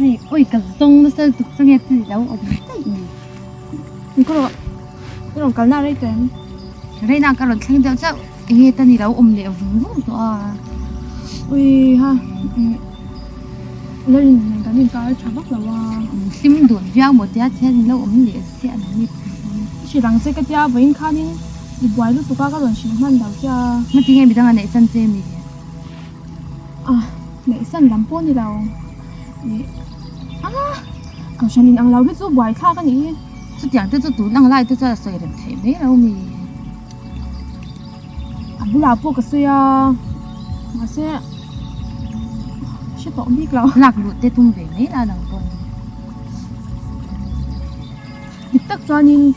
Hey, ôi cái dông nó sao tụt sang nghe gì đâu ở đây. Cái đồng cá nào đây tên? Đây nào cái lần sang đâu sao? Nghe tên gì đâu lệ vùng rồi. Ui ha. Lên mình cái cá chả bắt là Sim đuổi nhau một tí trên lâu lệ sẽ là chỉ rằng cái tia với khá nên đi quay lúc tụi các lần xin man đầu cha. Mà tiếng em bị đang này chân xem gì? Nãy sân làm bốn đi đâu? Cậu cho nên ăn lâu biết giúp quay khác cái gì? Tôi讲这都能来，这这谁人睇没了咪？不老不个谁啊？mà sẽ bỏ biết lâu. Lạc lụt tê tung về mấy là đằng con. Tất cho nên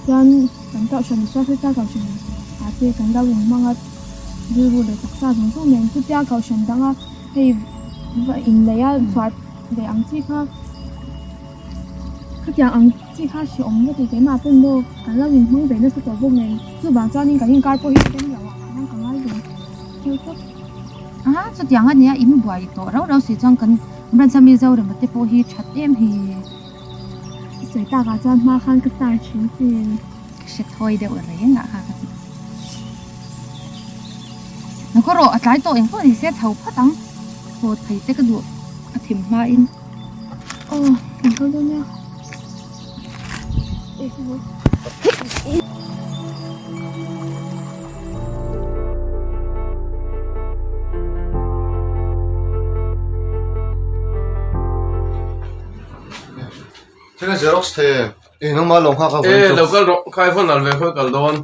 dân cảnh tạo cho mình cho phép ta cầu chuyện thì cảnh tạo vùng mang đưa vô để tất cả những số mình cứ gia cầu chuyện đó thì vậy in đấy á soát để ăn chi khác cứ ăn chi khác sử dụng cái mà bên mua cảnh tạo vùng mang về nó sẽ tổ vùng này cứ bảo cho nên cảnh cái bôi hết cái nhiều năng cảnh lại dùng theo cách Tôi tiếng anh nhá im bùi tổ đâu sẽ trong cần bên xem video để mà tiếp bôi hết chặt em thì sẽ ta cả cho mà khăn cái tài chính thì sẽ thôi đều ở đấy ngã ha. Nó có rồi trái tổ em có thì sẽ thấu phát đắng rồi thấy cái đũa thìm hoa in. Cảm ơn luôn nha. Thế cái Xerox thì nó mà lồng khác không? Đâu có khai phân nào về khối cả đồn.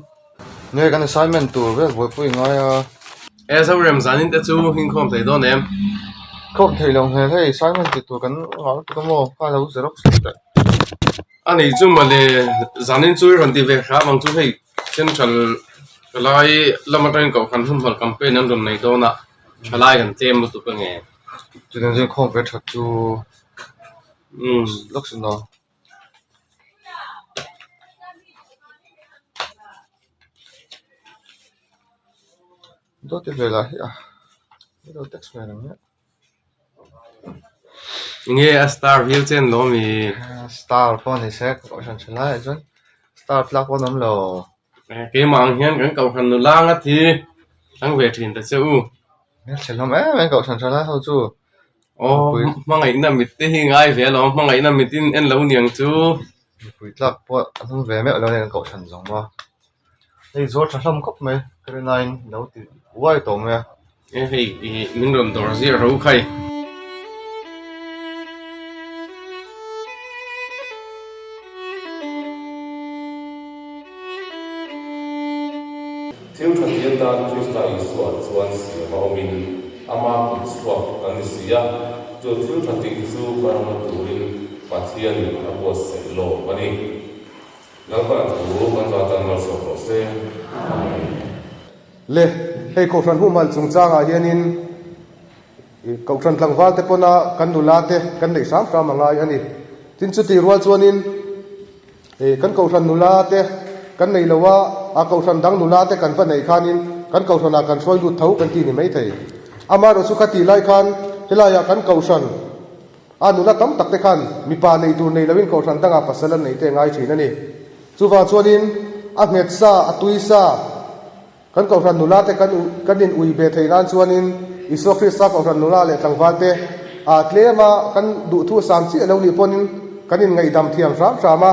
Nghe cái assignment tour với phụ ngay Sao rem dẫn đến chú hình không thấy đồn em. không thấy lồng hè thấy assignment thì tour cái nó có mua khai đâu Xerox đấy. Anh ấy chú mà để dẫn đến chú rồi thì về khác bằng chú thấy trên trần lại làm một cái cầu khăn không phải campaign năm tuần này đâu nè. Lại gần thêm một tụi cái nghe. Cho nên không phải thật chú lúc xin nó. Đó thì về lại cái đầu text này nhé. Nghe star view trên đó mi Star phone thì sẽ có sản xuất lại chứ. Star plug vào nấm lò. cái mạng hiện cái cầu khăn nó lang á thì đang về thì ta sẽ Nghe chỉ làm mấy cậu sản xuất lại thôi chú. Mang ngày nào mình tin hình ai về lo mang ngày nào mình tin em lâu niềng chú. Quỷ lạc bộ không về mẹ lâu nên cậu sản giống vào. Đây rồi sản phẩm cấp mấy cái này đâu thì quay tổ mẹ. Thì mình làm đồ gì rồi khay. Thiếu chuẩn hiện tại chúng ta ý soạn soạn sĩ mà mình ama cũng soạn anh sĩ á cho thiếu chuẩn tình su para mà tụi phát hiện là bộ sẽ lộ và đi lắng bạn thủ quan gia tăng là số sẽ le hei ko than humal chung changa hianin ko than tlangwal te pona kan nula te kan nei sam sam angai ani tin chu ti rual chuanin kan ko than nula te kan nei lowa a ko than dang nula te kan fa nei khanin kan ko thana kan soi lut thau kan ti ni mai thei ama ro su khati lai khan helaya kan ko san a nula tam tak te khan mi pa nei tur nei lawin ko than tanga pasalan nei te ngai thina ni chuwa chuanin a nget sa a tui sa kan ko ran nula te kan in ui be theiran chuanin iso krista ko ran nula le tlangwal te a tlema kan du thu sam chi lo ni ponin kan in ngai dam thiam ram rama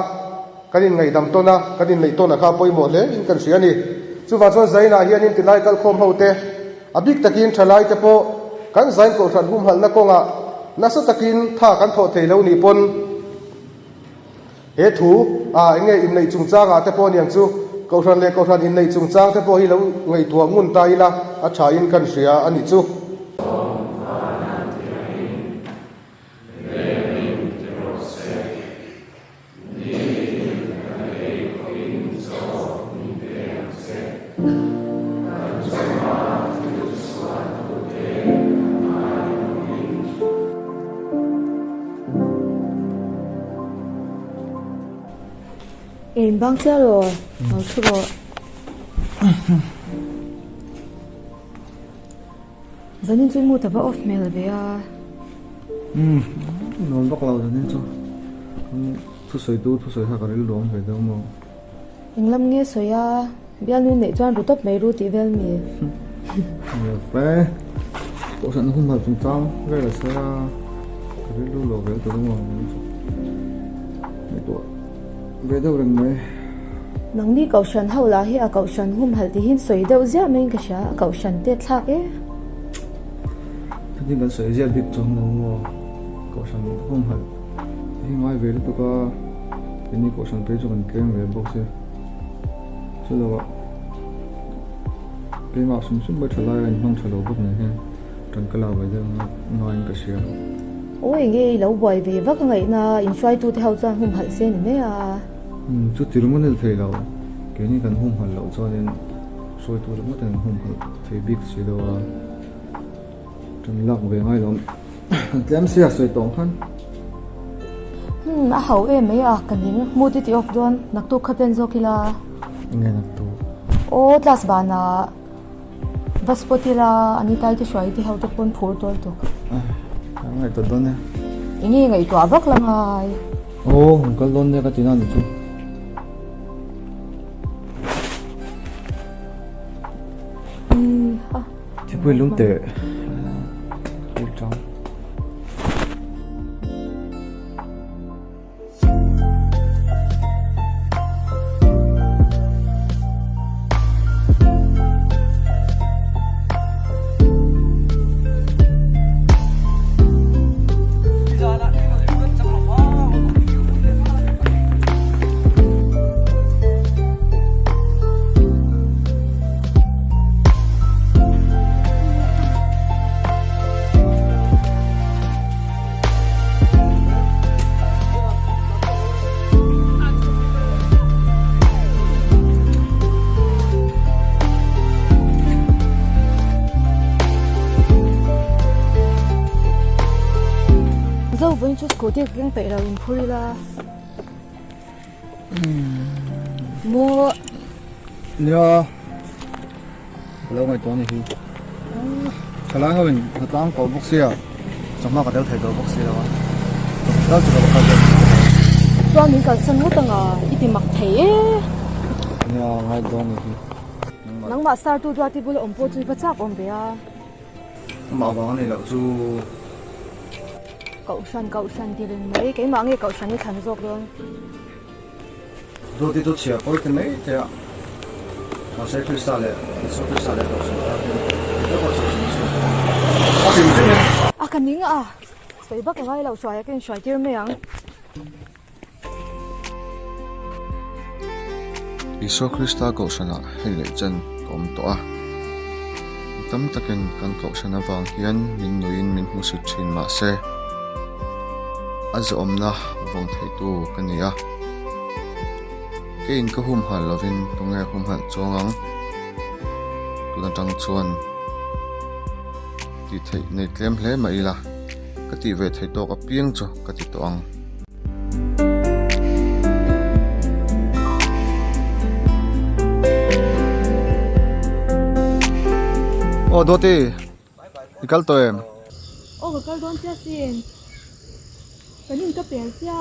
kan in ngai dam tona kan in nei tona kha poimo le in kan siani chuwa chuan zaina hianin tilai kal khom hote abik takin thalai te po kan zain ko ran hum hal na konga nasa takin tha kan tho thei lo ni pon he thu enge in nei chung changa te pon yang chu câu ran in nei chung chang te po hi lo ngai tua ngun ta ila a tha in kan ria ani chu Em băng xe rồi, nó chưa rồi. Dẫn đến chuyên mua tập off mail về à. nón bọc lâu rồi nên cho thu sợi thà cái lúa về đâu mà Anh Lâm nghe soi à, bây giờ nãy cho anh rút tóc mấy rút thì về mi. nhiều phê cậu sẵn không hợp chúng trong đây là xe cái lúa về từ đúng không mấy tuổi về đâu được mấy Nang đi cầu sân hậu là hi à cầu sân hôm hal thì hin soi đâu giá mình cái sao cầu sân tiết thác ấy. thế nhưng cái sợi dây bị trống đúng không cậu sẵn không hợp thì ngoài về tụi có cái này cậu sẵn về cho mình kêu về bốc xe chứ đâu cái mà sum bớt trở lại anh không trở lại bốc này ha trần cái nào vậy đó nói cái gì Ôi nghe lâu bồi về vắt ngày na in xoay tu theo cho hôm hal sen này à. chút thì đúng là thấy đâu cái này cần hôm hal lâu cho nên soi tu đúng là hôm hal thấy biết gì đâu trần lạc về ngay lắm em sẽ soi tổng hơn À hậu em ấy à cái này mua thì off don nặc tu khát bên zo kila. nghe nè tu Ô class bana Vaspotila ani tai te xoay thì hậu tập pon phur tol tu. ngày tuần tuần nè Ini ngai tu avak lang ai. ô cái lon này cái tiếng nào chứ thì quên luôn tệ trong Dâu với chút cố tiệc găng tệ là in phuri la. Mua nhớ lâu ngày tuần này thì khả năng mình thật lắm có bốc xe trong mà có đâu thấy có bốc xe đâu đó chỉ có một cái cho mình cần sân hút tầng à, ít thì mặc thế. nhớ ngày tuần này thì Nang mà sao tu đoạt thì bule ổn bộ chui bắt chắc ổn về à. mà vào này là chú Cậu sân thì lên mấy cái mà nghe cậu sân thì thành rộng luôn. rồi thì tôi chia coi cái này thì mà sẽ crystal này số crystal này đó À cái nín à, phải bắt cái lẩu xoài cái xoài tiêu mấy ang. Iso Krista cậu sana hay lệ chân tóm tỏa tâm takin kan cậu sana vàng hiền min nuin min musut chin ma se azom na vong thei tu kania ke in ka hum hal lovin tunga hum hal chongang tuna tang chuan ti thei nei tlem hle mai la ka ti ve thei to ka piang cho ka ti to ang ô đô ti nikal to em Ô cái con đón chia xin. Cái nhìn cái bèo chia.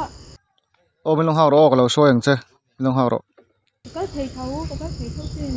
ô bên long hao ro ka lo so yang che long hao ro Cái thầy thấu xin.